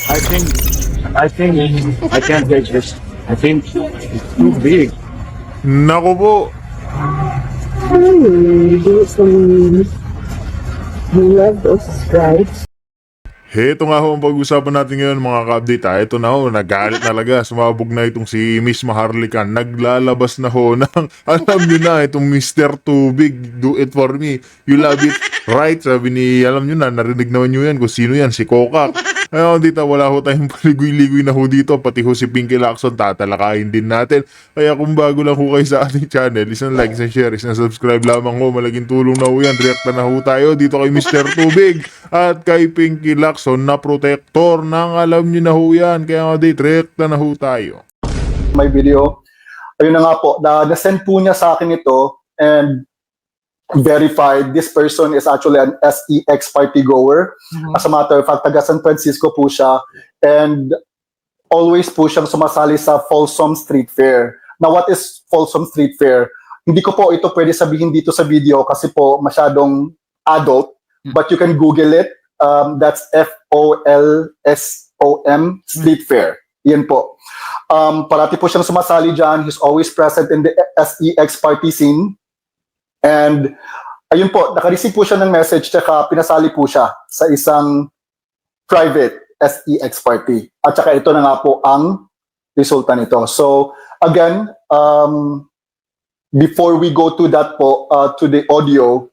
I think, I think I can't take this. I think it's too big. Naku po. You love those stripes. Heto nga ho ang pag-usapan natin ngayon mga ka-update ha. Ito na ho, nagalit talaga. Sumabog na itong si Miss Maharlika. Naglalabas na ho ng, alam nyo na, itong Mr. Tubig, do it for me. You love it, right? Sabi ni, alam nyo na, narinig naman nyo yan kung sino yan, si Kokak. Ayun, dito, wala ho tayong paligoy-ligoy na ho dito. Pati ho si Pinky Lacson, tatalakayin din natin. Kaya kung bago lang ho kayo sa ating channel, isang like, isang share, isang subscribe lamang ho. Malaking tulong na ho yan. Reacta na ho tayo dito kay Mr. Tubig at kay Pinky Lacson na protector ng alam nyo na ho yan. Kaya nga dito, reacta na ho tayo. My video. Ayun na nga po, na-send po niya sa akin ito and verified this person is actually an SEX party goer. As a matter of fact, taga San Francisco po siya and always po siyang sumasali sa Folsom Street Fair. Now, what is Folsom Street Fair? Hindi ko po ito pwede sabihin dito sa video kasi po masyadong adult, but you can Google it. That's FOLSOM Street Fair. Yan po. Parati po siyang sumasali dyan. He's always present in the SEX party scene. And ayun po, naka-receive po siya ng message tsaka pinasali po siya sa isang private SEX party. At tsaka ito na nga po ang resulta nito. So again, before we go to that po, to the audio,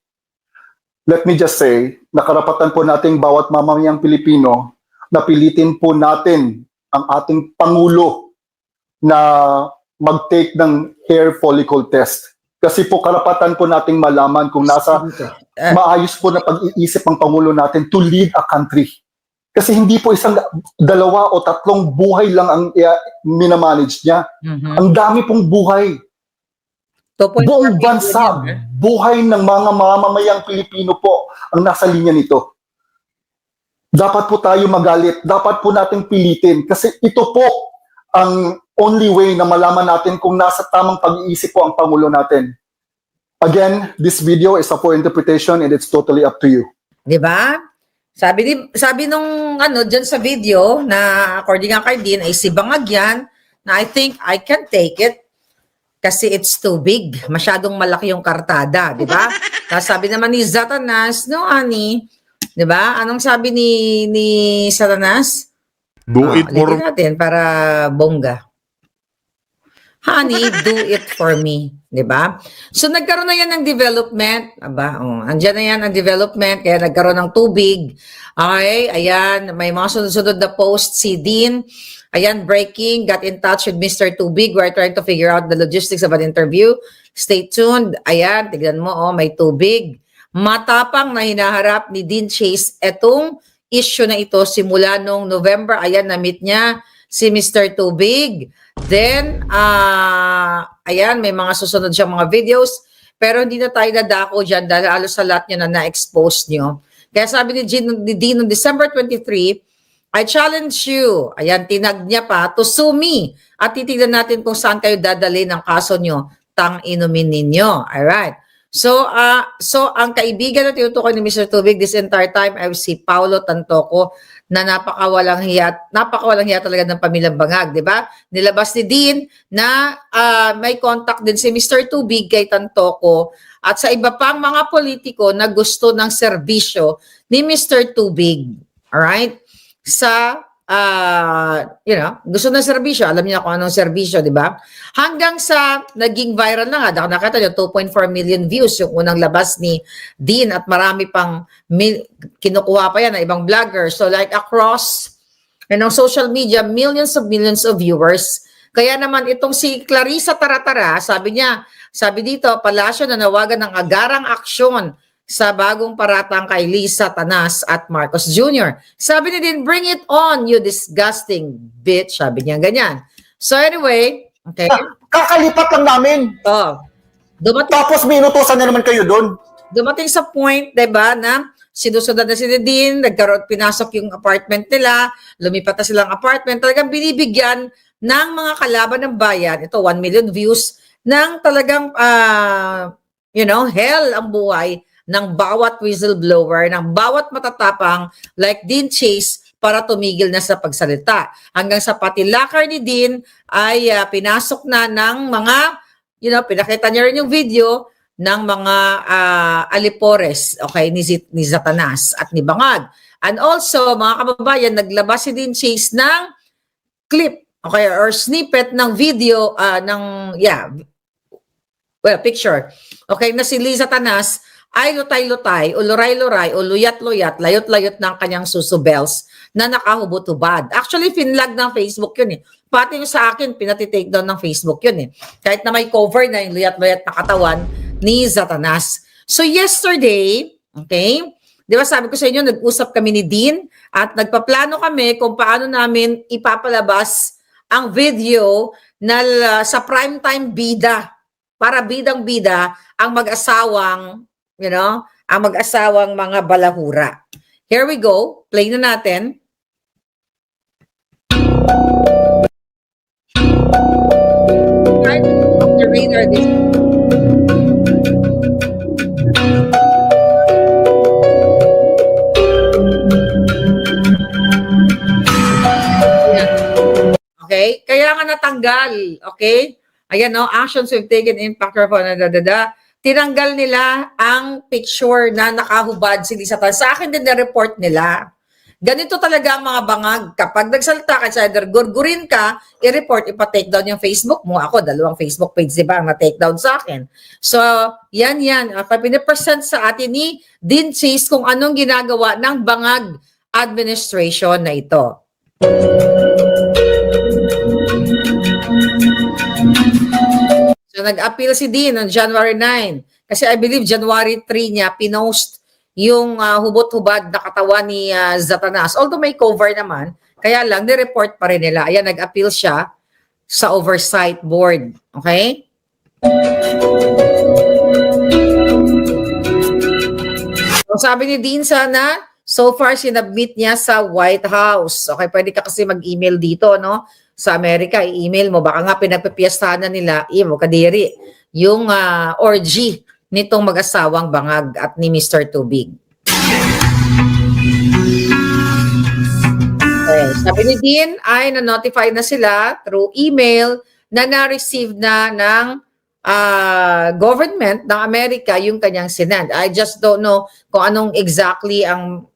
let me just say, nakarapatan po nating bawat mamamayang Pilipino na pilitin po natin ang ating Pangulo na mag-take ng hair follicle test. Kasi po karapatan po nating malaman kung nasa maayos po na pag-iisip ng Pangulo natin to lead a country. Kasi hindi po isang, dalawa o tatlong buhay lang ang minamanage niya. Ang dami pong buhay. Buong bansa, buhay ng mga mamamayang Pilipino po ang nasa linya nito. Dapat po tayo magalit, dapat po nating pilitin kasi ito po ang only way na malaman natin kung nasa tamang pag-iisip po ang Pangulo natin. Again, this video is up for interpretation and it's totally up to you. Di ba? Sabi nung diyan sa video na according kay Dean ay si Bangag yan na I think I can take it kasi it's too big. Masyadong malaki yung kartada, di ba? Tapos sabi naman ni Satanas, no honey, di ba? Anong sabi ni Satanas? Do it for ulitin natin para bongga. Honey, do it for me. Diba? So, nagkaroon na yan ng development. Aba, andyan na yan ang development. Kaya nagkaroon ng tubig. Okay, ayan. May mga sunod-sunod na post si Dean. Ayan, breaking. Got in touch with Mr. Tubig. We're trying to figure out the logistics of an interview. Stay tuned. Ayan, tignan mo, may tubig. Matapang na hinaharap ni Dean Chase etong issue na ito simula nung November. Ayan, na-meet niya si Mr. Tubig. Then, ayan, may mga susunod siyang mga videos. Pero hindi na tayo dadako dyan dahil halos sa lahat nyo na na-expose nyo. Kaya sabi ni Dean noong December 23, I challenge you, ayan, tinag niya pa, to sue me. At titignan natin kung saan kayo dadali ng kaso nyo. Tang-inumin ninyo. Alright. So, ang kaibigan na tinutukoy ni Mr. Tubig this entire time ay si Paulo Tantoco na napakawalang hiya talaga ng pamilyang Bangag, di ba? Nilabas ni Dean na may contact din si Mr. Tubig kay Tantoco at sa iba pang mga politiko na gusto ng serbisyo ni Mr. Tubig. Alright? Sa gusto ng serbisyo, alam niyo kung anong serbisyo, di ba? Hanggang sa naging viral na nga, nakita niyo 2.4 million views yung unang labas ni Dean at marami pang kinukuha pa yan ng ibang vloggers. So like across social media, millions of viewers. Kaya naman itong si Clarissa Taratara, sabi dito, Palasyo na nawagan ng agarang aksyon sa bagong paratang kay Lisa Tanas at Marcos Jr. Sabi niya din, bring it on, you disgusting bitch. Sabi niya ganyan. So anyway, okay. Kakalipat lang namin. Tapos minutusan na naman kayo doon. Dumating sa point, diba, na sinusundan na si Dean, pinasok yung apartment nila, lumipat na silang apartment, talagang binibigyan ng mga kalaban ng bayan, ito 1 million views, ng talagang, hell ang buhay ng bawat whistleblower, ng bawat matatapang like Dean Chase para tumigil na sa pagsalita. Hanggang sa pati locker ni Dean ay pinasok na ng mga, pinakita niya rin yung video ng mga alipores, okay, ni Satanas at ni Bangag. And also, mga kababayan, naglabas si Dean Chase ng clip, okay, or snippet ng video, picture. Okay, na si Liza Tanas ay lutay-lutay, o luray-luray, o luyat-luyat, layot-layot ng kanyang susubels na nakahubot-hubad. Actually, finlag ng Facebook yun eh. Pati yung sa akin, pinati-take down ng Facebook yun eh. Kahit na may cover na yung luyat-luyat na katawan ni Satanas. So yesterday, okay, di ba sabi ko sa inyo, nag-usap kami ni Dean at nagpaplano kami kung paano namin ipapalabas ang video na sa primetime bida para bidang-bida ang mag-asawang, ang mag-asawang mga balahura. Here we go. Play na natin. Right off the radar this. Okay? Kaya nga natanggal. Okay? Ayan, no? Actions we've taken impact for tinanggal nila ang picture na nakahubad si Liza Tanas. Sa akin din na-report nila. Ganito talaga ang mga bangag. Kapag nagsalita ka, either gurgurin ka, i-report, ipa-take down yung Facebook mo. Ako, 2 Facebook page, diba, ang na-take down sa akin. So, yan. Pinipresent sa atin ni Dean Chase kung anong ginagawa ng bangag administration na ito. So, nag-appeal si Dean on January 9. Kasi I believe January 3 niya pinost yung hubot-hubad na katawan ni Satanas. Although may cover naman, kaya lang, nireport pa rin nila. Ayan, nag-appeal siya sa oversight board. Okay? So, sabi ni Dean sana, so far, sinubmit niya sa White House. Okay, pwede ka kasi mag-email dito, no? Sa Amerika, i-email mo. Baka nga pinagpipiyastahan na nila, mo kadiri, yung orgy nitong mag-asawang bangag at ni Mr. Tubig. Okay, sabi ni Dean ay na-notify na sila through email na na-receive na ng government ng Amerika yung kanyang sinend. I just don't know kung anong exactly ang,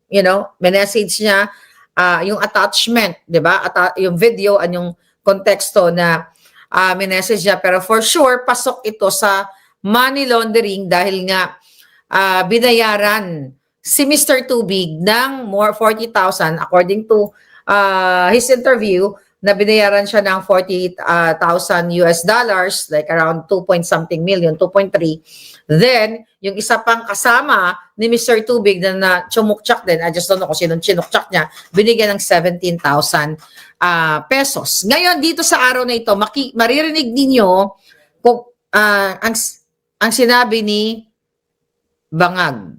message niya, yung attachment, di ba? Yung video, yung konteksto na message niya. Pero for sure, pasok ito sa money laundering dahil nga binayaran si Mr. Tubig ng more 40,000 according to his interview na binayaran siya ng 40,000 US dollars, like around 2 point something million, 2.3. Then, yung isa pang kasama ni Mr. Tubig na chumukchak din, I just don't know kung sinong chinukchak niya, binigyan ng 17,000 pesos. Ngayon, dito sa araw na ito, maririnig ninyo kung ang sinabi ni Bangag.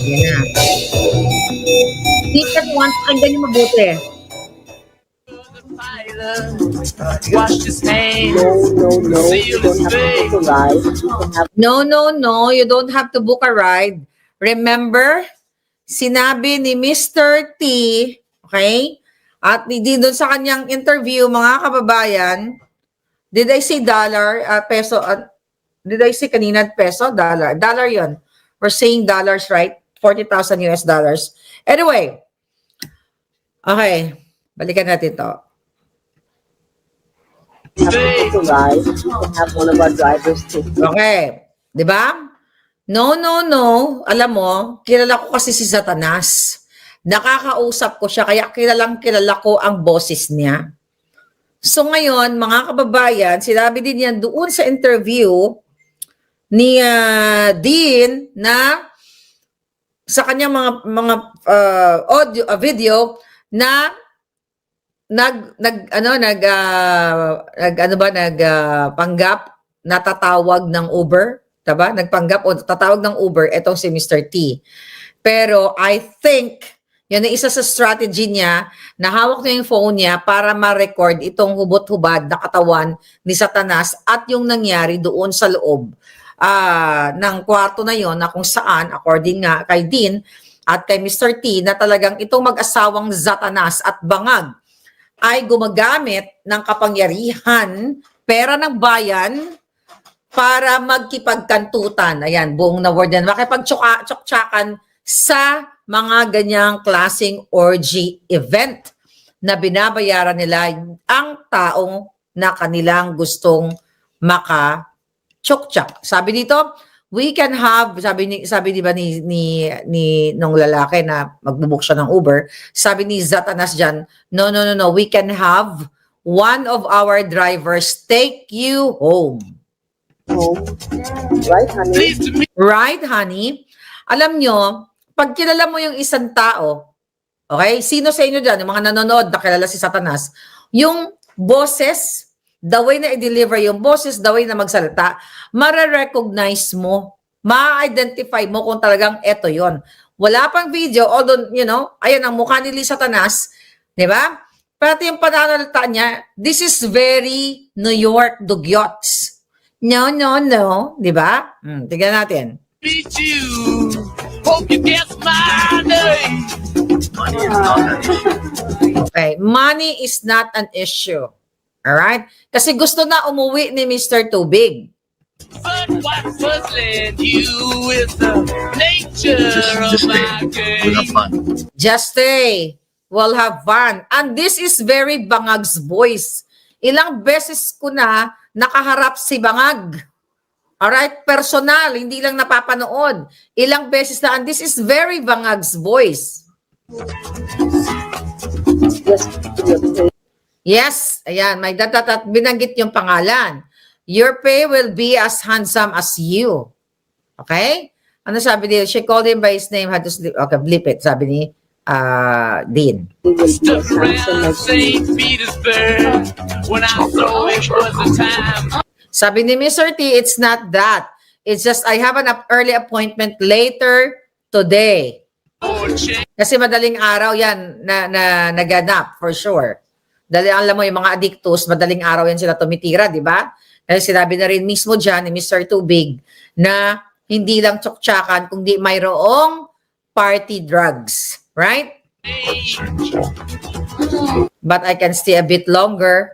Yan na. Teacher, pakinggan niyo mabuti. Wash his hands. No, you don't have to book a ride. No, you don't have to book a ride. Remember, sinabi ni Mr. T, okay? At doon sa kanyang interview, mga kababayan, did I say dollar, peso, did I say kanina peso, dollar? Dollar yon. We're saying dollars, right? 40,000 US dollars. Anyway, okay, balikan natin to. You can have one of our drivers take you. Okay, di ba? No. Alam mo, kilala ko kasi si Satanas. Nakakausap ko siya, kaya kilala ko ang boses niya. So ngayon, mga kababayan, sinabi din yan doon sa interview ni Dean na sa kanyang mga audio, video na nagpanggap natatawag ng Uber, diba? Nagpanggap o tatawag ng Uber itong si Mr. T. Pero I think yan ay isa sa strategy niya na hawak niya yung phone niya para ma-record itong hubot-hubad na katawan ni Satanas at yung nangyari doon sa loob ng kwarto na yon na kung saan, according nga kay Dean at kay Mr. T, na talagang itong mag-asawang Satanas at Bangag ay gumagamit ng kapangyarihan, pera ng bayan para magkipagkantutan. Ayan, buong na word yan. Makipagtsuktsakan sa mga ganyang klaseng orgy event na binabayaran nila ang taong na kanilang gustong maka-tsuktsak. Sabi dito, we can have, sabi di ba ni nung lalaki na magbubook siya ng Uber, sabi ni Satanas dyan, no, we can have one of our drivers take you home. Home. Right, honey? Right, honey? Alam nyo, pag kilala mo yung isang tao, okay, sino sa inyo dyan, yung mga nanonood na kilala si Satanas, yung boses, the way na i-deliver yung boses, the way na magsalita, mare-recognize mo, ma-identify mo kung talagang eto yon. Wala pang video, although, you know, ayan ang mukha ni Satanas, di ba? Pati yung pananalita niya, this is very New York Dugyots. No, di ba? Tignan natin. Meet you. Hope you guess my name. Okay, money is not an issue. Alright? Kasi gusto na umuwi ni Mr. Tubig. But what's puzzling you is the nature of my game. Just stay. We'll have fun. And this is very Bangag's voice. Ilang beses ko na nakaharap si Bangag. Alright? Personal, hindi lang napapanood. Ilang beses na, and this is very Bangag's voice. Yes, ayan, may datatat, binanggit yung pangalan. Your pay will be as handsome as you. Okay? Ano sabi niya? She called him by his name, had to sleep. Okay, blip it, sabi ni Dean. Stuck around St. Petersburg when I saw it was the time. Sabi ni Mr. T, it's not that. It's just, I have an early appointment later today. Kasi madaling araw yan na naganap, for sure. Dahil alam mo, yung mga addictus, madaling araw yan sila tumitira, di ba? Kasi sinabi na rin mismo dyan ni Mr. Tubig na hindi lang tsuktsakan, kundi mayroong party drugs. Right? But I can stay a bit longer.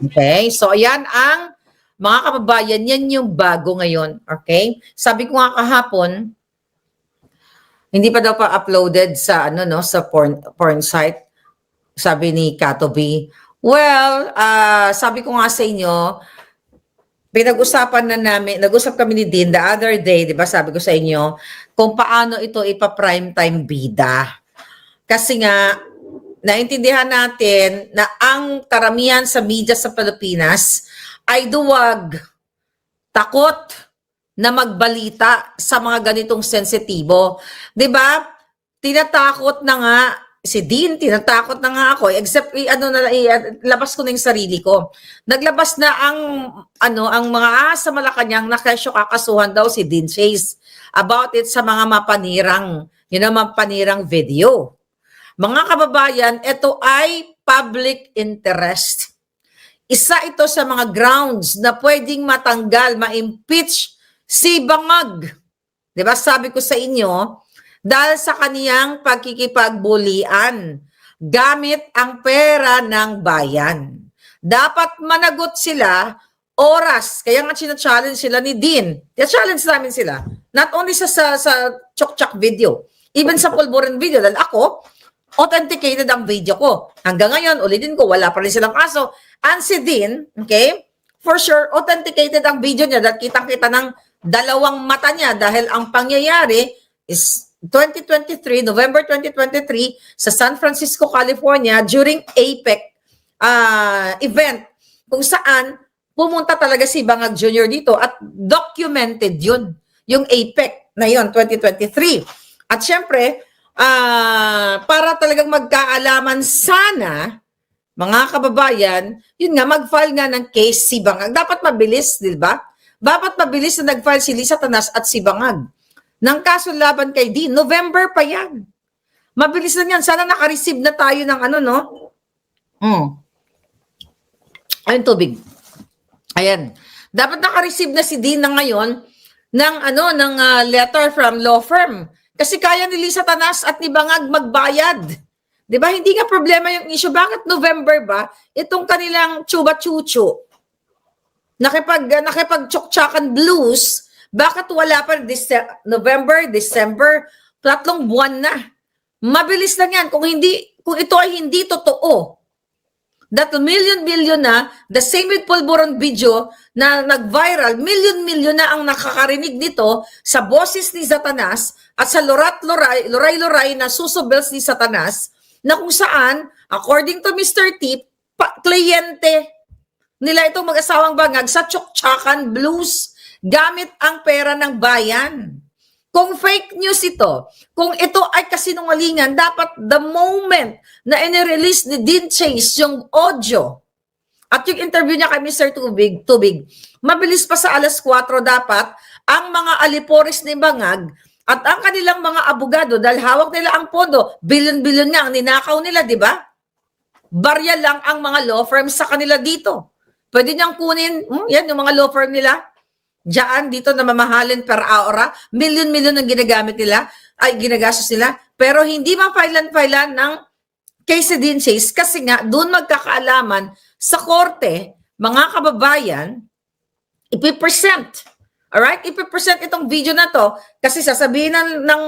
Okay, so ayan ang mga kababayan, yan yung bago ngayon, okay? Sabi ko nga kahapon, hindi pa daw pa uploaded sa sa porn site. Sabi ni Kato B. Well, sabi ko nga sa inyo, pinag-usapan na namin, nag-usap kami ni Dean the other day, 'di ba? Sabi ko sa inyo kung paano ito ipa-primetime bida. Kasi nga naintindihan natin na ang karamihan sa media sa Pilipinas ay duwag, takot na magbalita sa mga ganitong sensitibo. 'Di ba? Tinatakot na nga si Dean, tinatakot na nga ako, except labas ko na yung sarili ko. Naglabas na ang mga sa Malacanang na kesyo kakasuhan daw si Dean Chase about it sa mga mapanirang video. Mga kababayan, ito ay public interest. Isa ito sa mga grounds na pwedeng matanggal, ma-impeach si Bangag. Diba? Sabi ko sa inyo, dahil sa kaniyang pagkikipagbulian, gamit ang pera ng bayan. Dapat managot sila oras. Kaya nga challenge sila ni Dean. Challenge namin sila. Not only sa Chokchak video, even sa Pulburan video. Dahil ako, authenticated ang video ko. Hanggang ngayon, ulitin ko, wala pa rin silang kaso. And si Dean, okay, for sure, authenticated ang video niya dahil kitang-kita ng dalawang mata niya dahil ang pangyayari is 2023, November 2023, sa San Francisco, California, during APEC event, kung saan pumunta talaga si Bangag Jr. dito at documented yun, yung APEC na yun, 2023. At syempre, para talagang magkaalaman sana mga kababayan, yun nga, mag-file nga ng case si Bangag. Dapat mabilis, di ba? Dapat mabilis na nag-file si Lisa Tanas at si Bangag ng kaso laban kay Dean. November pa yan. Mabilis na yan. Sana naka-receive na tayo ng ano, no? Ayun, tubig. Ayan. Dapat naka-receive na si Dean na ngayon ng letter from law firm. Kasi kaya ni Lisa Tanas at ni Bangag magbayad. 'Di ba? Hindi nga problema yung issue. Bakit November ba? Itong kanilang chuba-chuchu. Nakipag-tsuktsakan blues. Bakit wala pa November, December, 3 buwan na. Mabilis lang 'yan kung ito ay hindi totoo. That million na, the same with Pulburon video na nag-viral, million na ang nakakarinig nito sa boses ni Satanas at sa loray-loray na susobels ni Satanas na kung saan, according to Mr. T, kliyente nila itong mag-asawang Bangag sa tsuktsakan blues gamit ang pera ng bayan. Kung fake news ito, kung ito ay kasinungalingan, dapat the moment na inirelease ni Dean Chase yung audio at yung interview niya kay Mr. Tubig, mabilis pa sa 4:00 dapat ang mga alipores ni Bangag at ang kanilang mga abogado dahil hawak nila ang pondo, bilyon-bilyon nga ang ninakaw nila, di ba? Barya lang ang mga law firms sa kanila dito. Pwede niyang kunin, yan yung mga law firm nila. Diyan, dito na mamahalin per hour, milyon-milyon ang ginagastos nila, pero hindi ma-filean ng case Dean Chase kasi nga doon magkakaalaman sa korte, mga kababayan, ipipresent. Alright? Ipipresent itong video na to kasi sasabihin ng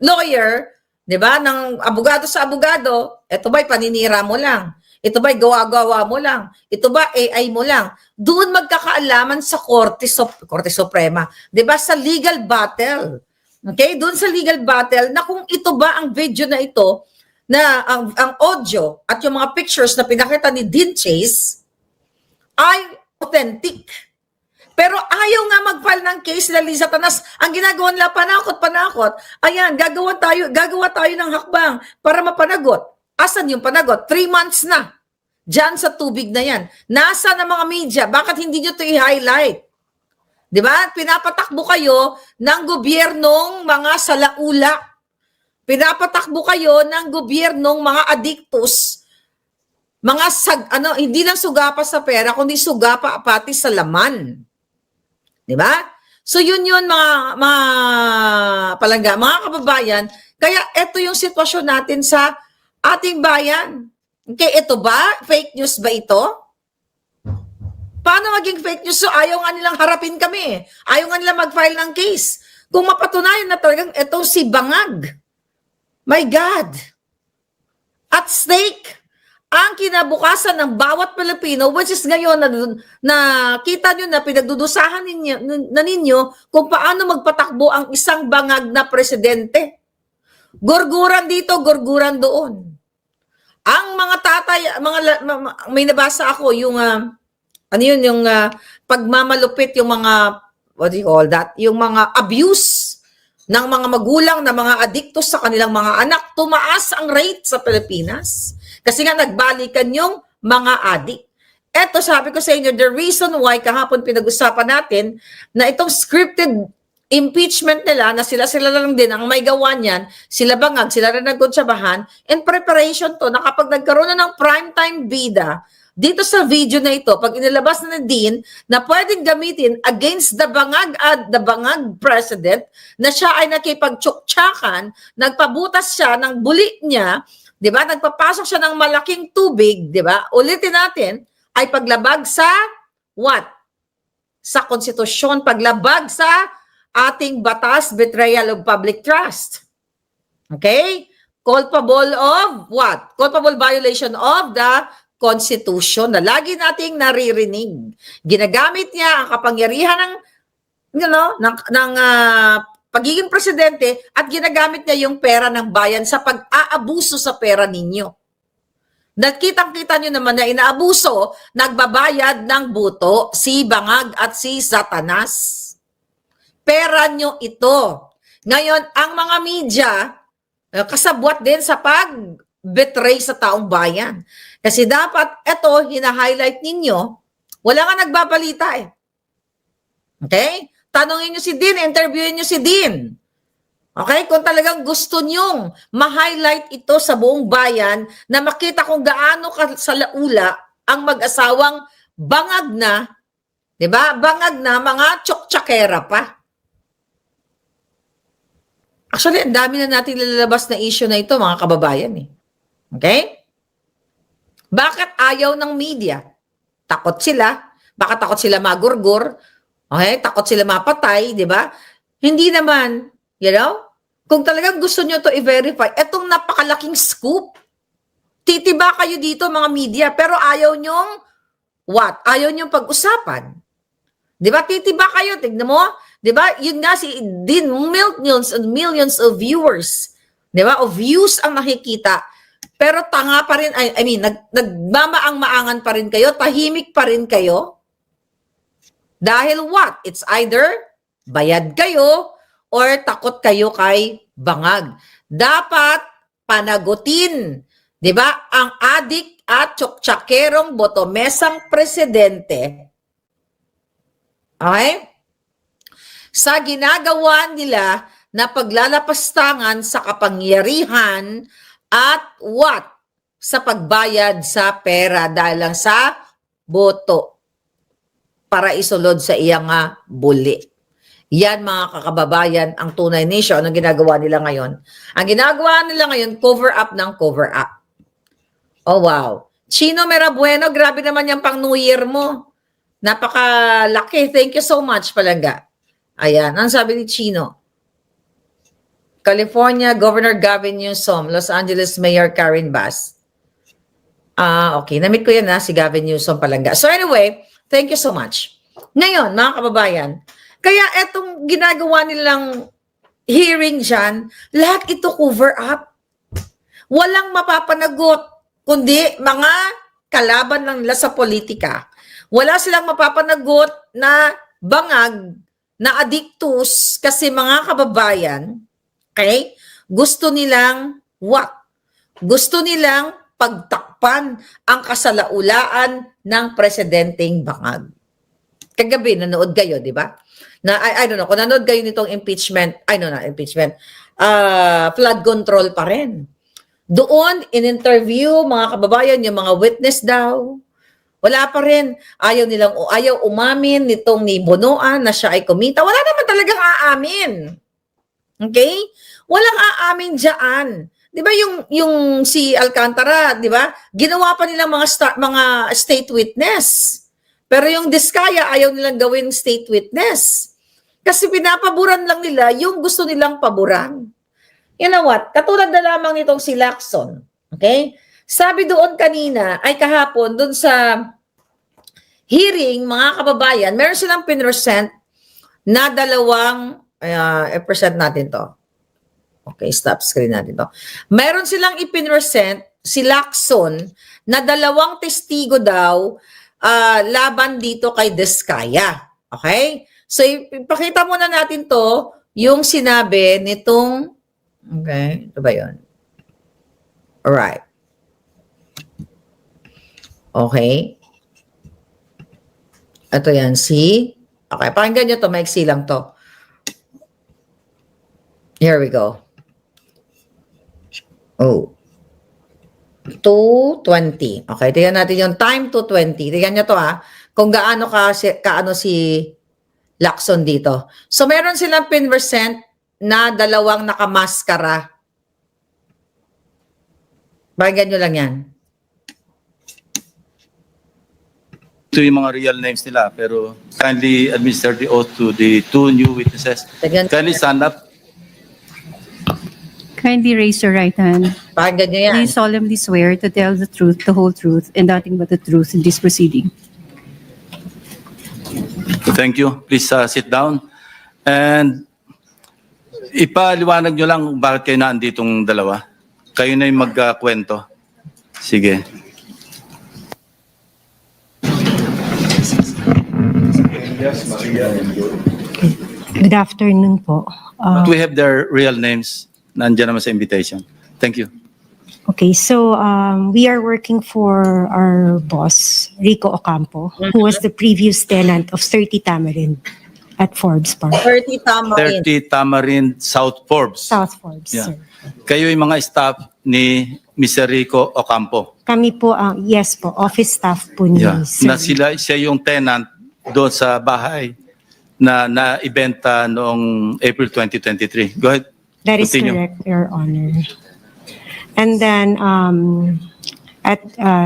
lawyer, di ba, ng abogado sa abogado, eto ba'y paninira mo lang? Ito ba'y gawa-gawa mo lang? Ito ba AI mo lang? Doon magkakaalaman sa Korte Suprema. 'Di ba? Sa legal battle. Okay? Doon sa legal battle na kung ito ba ang video na ito na ang audio at yung mga pictures na pinakita ni Dean Chase ay authentic. Pero ayaw nga mag-file ng case na Lisa Tanas. Ang ginagawa nila, panakot. Ayan, gagawa tayo ng hakbang para mapanagot. Asan yung panagot? 3 months na. Diyan sa tubig na yan. Nasa ng mga media? Bakit hindi nyo ito i-highlight? Di ba? Pinapatakbo kayo ng gobyernong mga salaula. Pinapatakbo kayo ng gobyernong mga adiktos. Mga hindi lang sugapa sa pera, kundi sugapa pati sa laman. Di ba? So yun mga palangga, mga kababayan. Kaya ito yung sitwasyon natin sa ating bayan. Okay, ito ba? Fake news ba ito? Paano maging fake news? So ayaw nga nilang harapin kami. Ayaw nga nilang mag-file ng case. Kung mapatunayan na talagang ito si Bangag. My God. At stake ang kinabukasan ng bawat Pilipino, which is ngayon na kita nyo na pinagdudusahan ninyo kung paano magpatakbo ang isang Bangag na presidente. Gurguran dito, gurguran doon. Ang mga tatay, may nabasa ako yung pagmamalupit, yung mga what do you call that? Yung mga abuse ng mga magulang na mga adiktos sa kanilang mga anak, tumaas ang rate sa Pilipinas. Kasi nga nagbalikan yung mga adik. Eto, sabi ko sa inyo, the reason why kahapon pinag-usapan natin na itong scripted impeachment nila na sila lang din ang may gawa niyan, sila Bangag, sila rin nagkuntsabahan, in preparation to na kapag nagkaroon na ng primetime bida, dito sa video na ito, pag inilabas na Dean, na pwedeng gamitin against the Bangag at the Bangag president, na siya ay nakipagtsuktsakan, nagpabutas siya ng buli niya, di ba? Nagpapasok siya ng malaking tubig, di ba? Ulitin natin, ay paglabag sa what? Sa konstitusyon, paglabag sa ating batas, betrayal of public trust. Okay? Culpable of what? Culpable violation of the Constitution na lagi nating naririnig. Ginagamit niya ang kapangyarihan ng pagiging presidente at ginagamit niya yung pera ng bayan sa pag-aabuso sa pera ninyo. Nakitang-kita nyo naman na inaabuso, nagbabayad ng buto si Bangag at si Satanas. Pera nyo ito. Ngayon, ang mga media, kasabwat din sa pag-betray sa taong bayan. Kasi dapat, eto, hina-highlight ninyo, wala nga nagbabalita eh. Okay? Tanungin nyo si Dean, interviewin nyo si Dean. Okay? Kung talagang gusto nyong ma-highlight ito sa buong bayan na makita kung gaano sa laula ang mag-asawang bangag na, di ba? Bangag na, mga tsoktsakera pa. Actually, ang dami na natin lalabas na issue na ito, mga kababayan eh. Okay? Bakit ayaw ng media? Takot sila. Baka takot sila magurgur. Okay? Takot sila mapatay, di ba? Hindi naman, you know? Kung talagang gusto nyo to i-verify, etong napakalaking scoop. Titiba kayo dito, mga media, pero ayaw nyong what? Ayaw nyong pag-usapan. Di ba? Titiba kayo, tignan mo. Di ba? Yun nga si Dean, millions and millions of viewers. Di ba? O views ang nakikita. Pero tanga pa rin, I mean, nagmamaang-maangan pa rin kayo, tahimik pa rin kayo. Dahil what? It's either bayad kayo or takot kayo kay bangag. Dapat panagutin, 'di ba? Ang adik at tsoktsakerong botomesang presidente. Okay? Sa ginagawa nila na paglalapastangan sa kapangyarihan at what? Sa pagbayad sa pera dahil lang sa boto para isulod sa iyang buli. Yan, mga kakababayan, ang tunay nation. Anong ginagawa nila ngayon? Ang ginagawa nila ngayon, cover up ng cover up. Oh, wow. Chino Merabueno, grabe naman yung pang New Year mo. Napakalaki. Thank you so much, Palangga. Ayan, ang sabi ni Chino. California, Governor Gavin Newsom, Los Angeles Mayor Karen Bass. Okay. Namit ko yan si Gavin Newsom, Palangga. So anyway, thank you so much. Ngayon, mga kababayan, kaya etong ginagawa nilang hearing dyan, lahat ito cover up. Walang mapapanagot, kundi mga kalaban lang nila sa politika. Wala silang mapapanagot na bangag, na addictus, kasi mga kababayan, okay, gusto nilang what? Gusto nilang pagtakpan ang kasalaulaan ng presidenteng bangag. Kagabi, nanood kayo, di ba? Na, I don't know, kung nanood kayo nitong impeachment, flood control pa rin. Doon, in-interview, mga kababayan, yung mga witness daw, wala pa rin. Ayaw umamin nitong ni Bonoan na siya ay kumita. Wala naman talagang aamin. Okay? Walang aamin dyan. Di ba yung si Alcantara, di ba? Ginawa pa nilang mga state witness. Pero yung Diskaya, ayaw nilang gawin state witness. Kasi pinapaboran lang nila yung gusto nilang paboran. You know what? Katulad na lamang nitong si Lacson. Okay? Sabi doon kanina, ay kahapon, doon sa hearing, mga kababayan, meron silang pinresent na dalawang, i-present natin to. Okay, stop screen natin to. Meron silang ipinresent, si Lacson, na dalawang testigo daw, laban dito kay Diskaya. Okay? So, ipakita muna natin to, yung sinabi nitong, okay, ito ba yun? Alright. Okay. Ito yan, okay, pakinggan nyo to, maiksi lang to. Here we go. Oh. 2:20. Okay, tingnan natin yung time 2:20. Tingnan nyo to kung gaano kaano si Lacson dito. So, meron silang pinresent na dalawang nakamaskara. Pakinggan nyo lang yan. Ito yung mga real names nila, pero kindly administer the oath to the two new witnesses. Kindly stand up. Kindly raise your right hand. Pakinggan nyo yan. Please solemnly swear to tell the truth, the whole truth, and nothing but the truth in this proceeding. Thank you. Please sit down. And ipaliwanag nyo lang bakit kayo naanditong dalawa. Kayo na yung magkwento. Sige. Good afternoon po. But we have their real names. Nandiyan naman sa invitation. Thank you. Okay, so we are working for our boss, Rico Ocampo, who was the previous tenant of 30 Tamarind at Forbes Park. 30 Tamarind. 30 Tamarind South Forbes. South Forbes, Yeah. sir. Kayo yung mga staff ni Mr. Rico Ocampo. Kami po, yes po, office staff po ni Yeah. Sir. Na siya yung tenant doon sa bahay na naibenta noong April 2023. Go ahead. That is Continue. correct, Your Honor. And then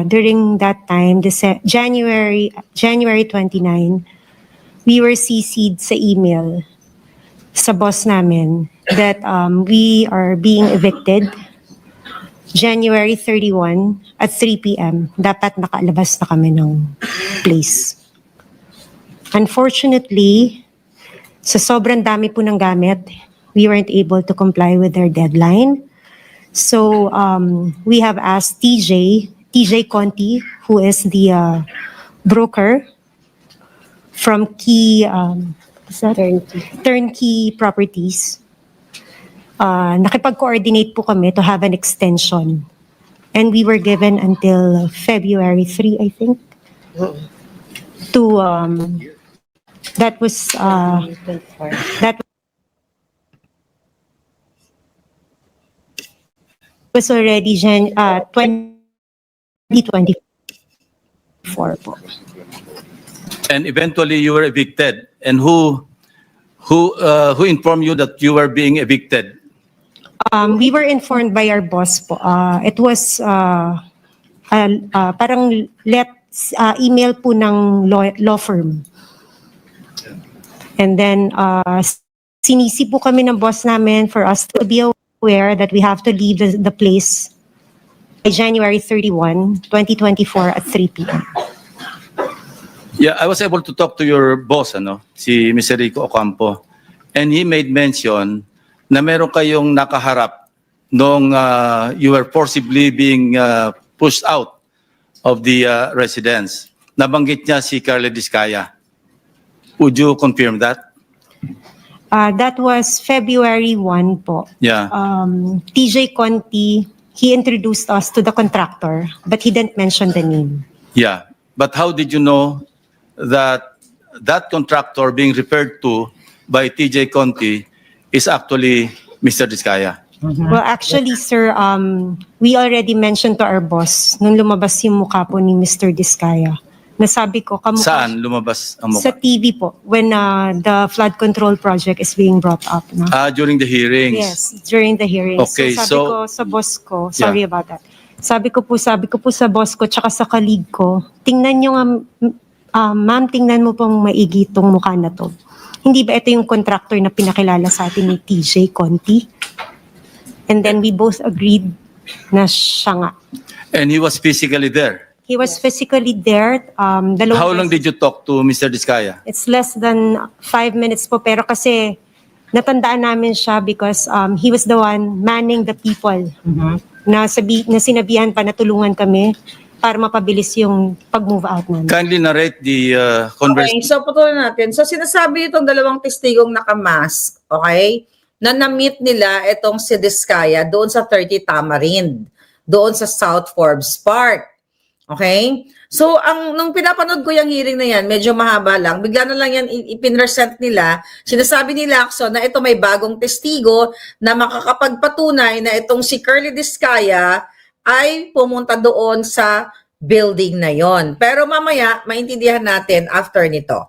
during that time, January 29, we were CC'd sa email sa boss namin that we are being evicted January 31 at 3 p.m. Dapat nakalabas na kami ng place. Unfortunately, sa sobrang dami po ng gamit, we weren't able to comply with their deadline. So we have asked TJ Conti, who is the broker from Turnkey Properties. Nakipag-coordinate po kami to have an extension. And we were given until February 3, I think. To that was already 2024 po. And eventually you were evicted. And who informed you that you were being evicted? We were informed by our boss po. It was parang email po ng law firm. And then sinisi po kami ng boss namin for us to be aware that we have to leave the place by January 31, 2024 at 3 p.m. Yeah, I was able to talk to your boss, si Mr. Rico Ocampo. And he made mention na meron kayong nakaharap nung you were forcibly being pushed out of the residence. Nabanggit niya si Carla Discaya. Would you confirm that? That was February 1 po. Yeah. TJ Conti, he introduced us to the contractor, but he didn't mention the name. Yeah. But how did you know that that contractor being referred to by TJ Conti is actually Mr. Discaya? Well, actually, sir, we already mentioned to our boss nung lumabas yung mukha po ni Mr. Discaya. Nasabi ko, kamukha Saan lumabas ang sa mukha? TV po when the flood control project is being brought up. No? During the hearings. Yes, during the hearings. Okay, so sabi so- ko sa boss ko, sorry about that. Sabi ko po sa boss ko tsaka sa colleague ko, tingnan nyo nga, ma'am, tingnan mo pong maigi itong mukha na to. Hindi ba ito yung contractor na pinakilala sa atin ni TJ Conti? And then we both agreed na siya nga. And he was physically there. He was physically there. How long did you talk to Mr. Discaya? It's less than 5 minutes po, pero kasi natandaan namin siya because he was the one manning the people. Na sinabihan pa na tulungan kami para mapabilis yung pag-move out namin. Kindly narrate the Okay, conversation. so patuloy natin. So sinasabi itong dalawang testigong nakamask, okay, na na-meet nila itong si Discaya doon sa 30 Tamarind, doon sa South Forbes Park. Okay? So, nung pinapanood ko yung hearing na yan, medyo mahaba lang. Bigla na lang yan ipinresent nila. Sinasabi ni Lacson na ito may bagong testigo na makakapagpatunay na itong si Curly Discaya ay pumunta doon sa building na yon. Pero mamaya, maintindihan natin after nito.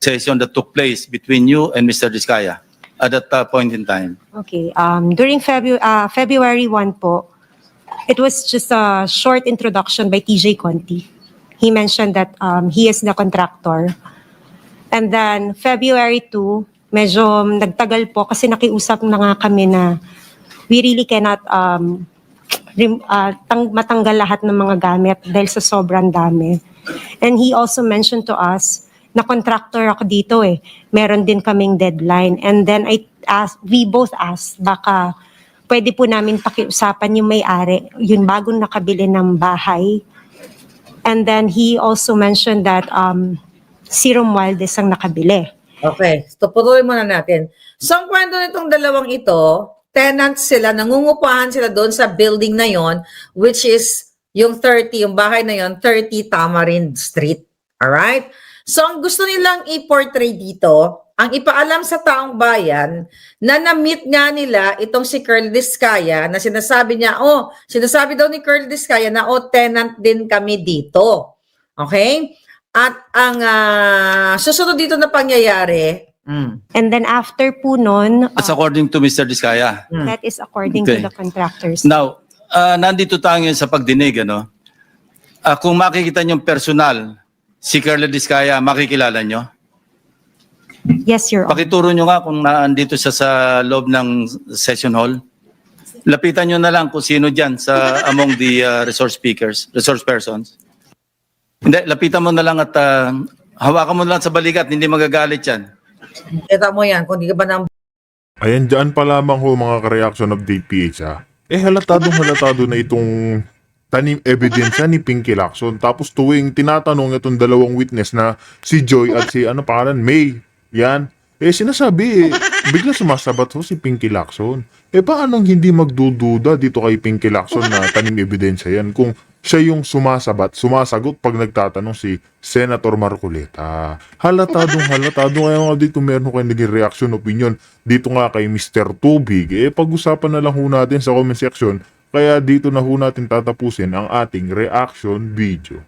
Session that took place between you and Mr. Discaya at that point in time. Okay, during February 1 po, it was just a short introduction by TJ Conti. He mentioned that he is the contractor. And then February 2, medyo nagtagal po kasi nakiusap na nga kami na we really cannot matanggal lahat ng mga gamit dahil sa sobrang dami. And he also mentioned to us na contractor ako dito meron din kaming deadline. And then we both asked, baka pwede po namin pakiusapan yung may-ari, yung bagong nakabili ng bahay. And then he also mentioned that si Romualdez ang nakabili. Okay, so patuloy muna natin. So ang kwento nitong dalawang ito, tenants sila, nangungupahan sila doon sa building na yon, which is yung 30, yung bahay na yon, 30 Tamarind Street. Alright? So, ang gusto nilang i-portray dito, ang ipaalam sa taong bayan na na-meet nga nila itong si Curly Discaya na sinasabi niya, sinasabi daw ni Curly Discaya na, tenant din kami dito. Okay? At ang susunod dito na pangyayari, And then after po nun, That's according to Mr. Diskaya. that is according Okay. to the contractors. Now, nandito tayo ngayon sa pagdinig, ano? Kung makikita niyo personal, si Carla Diskaya, makikilala niyo? Yes, Your Honor. Pakituro niyo nga kung naandito siya sa loob ng session hall. Lapitan niyo na lang kung sino diyan sa among the resource persons. Hindi, lapitan mo na lang at hawakan mo na lang sa balikat, hindi magagalit yan. kita mo yan, kung di ka ba nang Ayan, dyan pa lamang ho mga ka-reaction of DPH ha. Halatado na itong tanim ebidensya ni Pinky Lacson. Tapos tuwing tinatanong itong dalawang witness na si Joy at si May. Yan. Sinasabi bigla sumasabat ho si Pinky Lacson. Paanong hindi magdududa dito kay Pinky Lacson na tanim ebidensya yan kung siya yung sumasagot pag nagtatanong si Senator Marcoleta. Halatado ngayon dito meron kayo naging reaction opinion dito nga kay Mr. Tubig. Pag-usapan na lang ho natin sa comment section. Kaya dito na ho natin tatapusin ang ating reaction video.